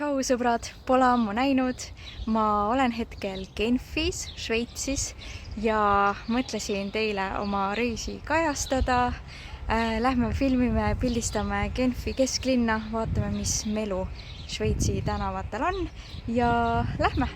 Tšau sõbrad, pole ammu näinud. Ma olen hetkel Genfis, Šveitsis ja mõtlesin teile oma reisi kajastada. Lähme filmime, pildistame Genfi kesklinna, vaatame, mis melu Šveitsi tänavatel on ja lähme!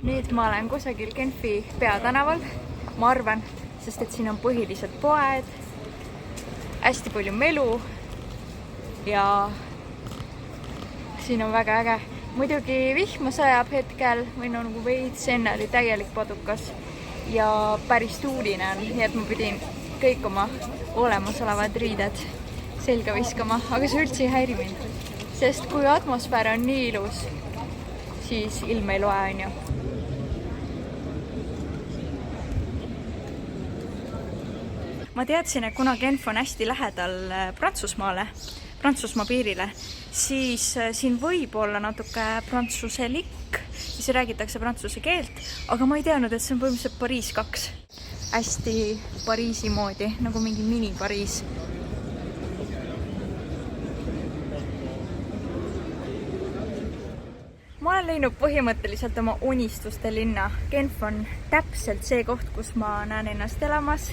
Nüüd ma olen kusagil Genfi peatänaval, ma arvan, sest et siin on põhiliselt poed, hästi palju melu ja siin on väga äge. Muidugi vihma sajab hetkel või nagu veits, enne oli täielik padukas ja päris tuuline on, nii et ma pidin kõik oma olemasolevad riided selga viskama, aga see üldse ei häiri mind, sest kui atmosfäär on nii ilus, siis ilm ei loe, on ju. Ma teadsin, et kuna Genf on hästi lähedal Prantsusmaa piirile, siis siin võib olla natuke prantsuselik, siis räägitakse prantsuse keelt, aga ma ei teadnud, et see on põhimõtteliselt Pariis 2. Hästi Pariisi moodi, nagu mingi mini-Pariis. Ma olen leidnud põhimõtteliselt oma unistuste linna. Genf on täpselt see koht, kus ma näen ennast elamas.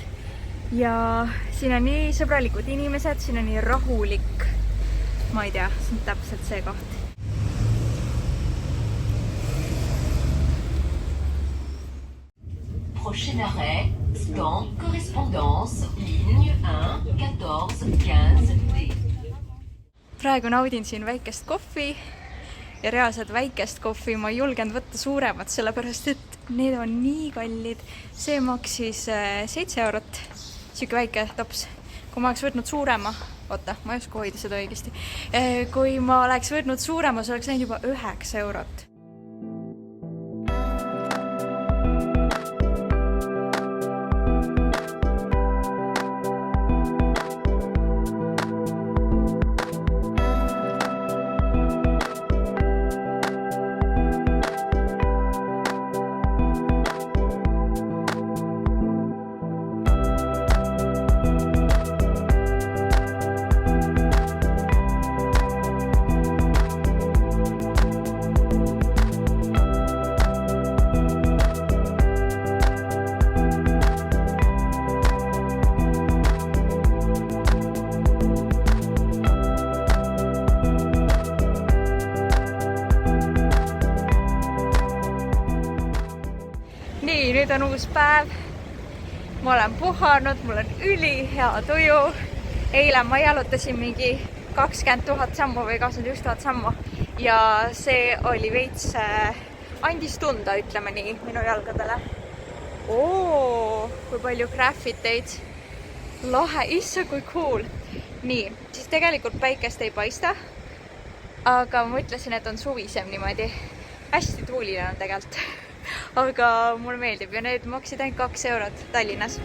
Ja siin on nii sõbralikud inimesed, siin on nii rahulik. Ma ei tea, see on täpselt see koht. Prochain arrêt, stand correspondance, ligne 1, 14, 15 D. Praegu naudin siin väikest kohvi ja reaalselt väikest kohvi ma ei julgenud võtta suuremat, sellepärast et need on nii kallid. See maksis 7 eurot. Siuke väike tops. Kui ma oleks võtnud suurema, ma ei oska hoida seda õigesti. Kui ma oleks võtnud suurema, see oleks näinud juba 9 eurot. Nüüd on uus päev. Ma olen puhanud, mul on ülihea tuju. Eile ma jalutasin mingi 20 000 sammu või 21 000 sammu ja see oli veits andis tunda, ütleme nii, minu jalgadele. Kui palju graffiteid. Lahe, issa kui cool. Nii, siis tegelikult päikest ei paista, aga ma mõtlesin, et on suvisem niimoodi. Hästi tuuline on tegelikult. Aga mulle meeldib ja need maksid ainult 2 eurot Tallinnas.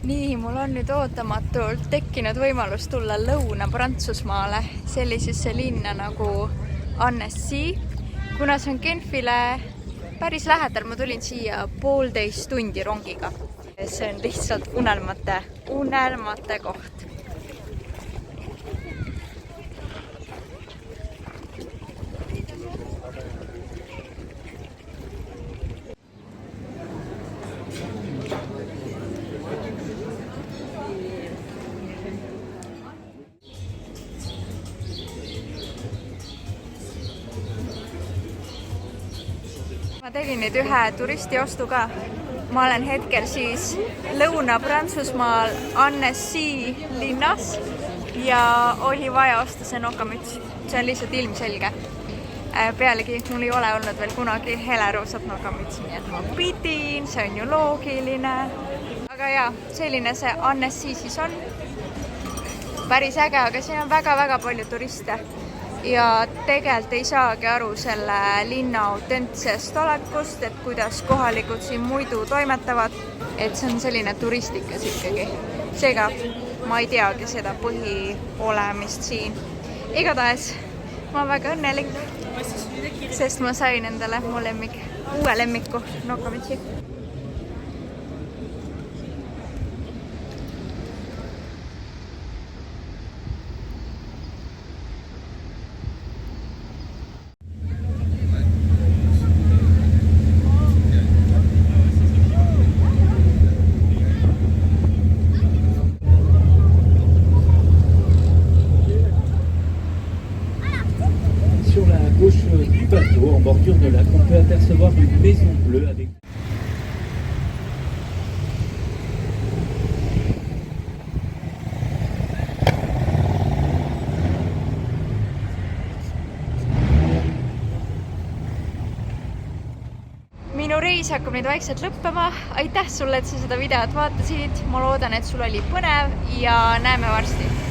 Nii, mul on nüüd ootamatult tekkinud võimalus tulla Lõuna-Prantsusmaale sellisesse linna nagu Annecy. Kuna see on Genfile päris lähedal, ma tulin siia 1,5 tundi rongiga. see on lihtsalt unelmate koht. Ma tegin nüüd ühe turistiostu ka. Ma olen hetkel siis Lõuna-Prantsusmaal Annecy linnas ja oli vaja osta see nokamüts. See on lihtsalt ilmselge. Pealegi mul ei ole olnud veel kunagi heleroosat nokamütsi, nii et ma pidin, see on ju loogiline. Aga jaa, selline see Annecy siis on. Päris äge, aga siin on väga-väga palju turiste. Ja tegelikult ei saagi aru selle linna autentsest olekust, et kuidas kohalikud siin muidu toimetavad, et see on selline turistikas ikkagi. Seega ma ei teagi seda põhiolemist siin. Igatahes ma olen väga õnnelik, sest ma sain endale uue lemmiku nokamütsi. Du bateau, en bordure de lac, on peut apercevoir une maison bleue avec... Minu reis hakkab nüüd vaikselt lõppema. Aitäh sulle, et sa seda videot vaatasid. Ma loodan, et sul oli põnev ja näeme varsti.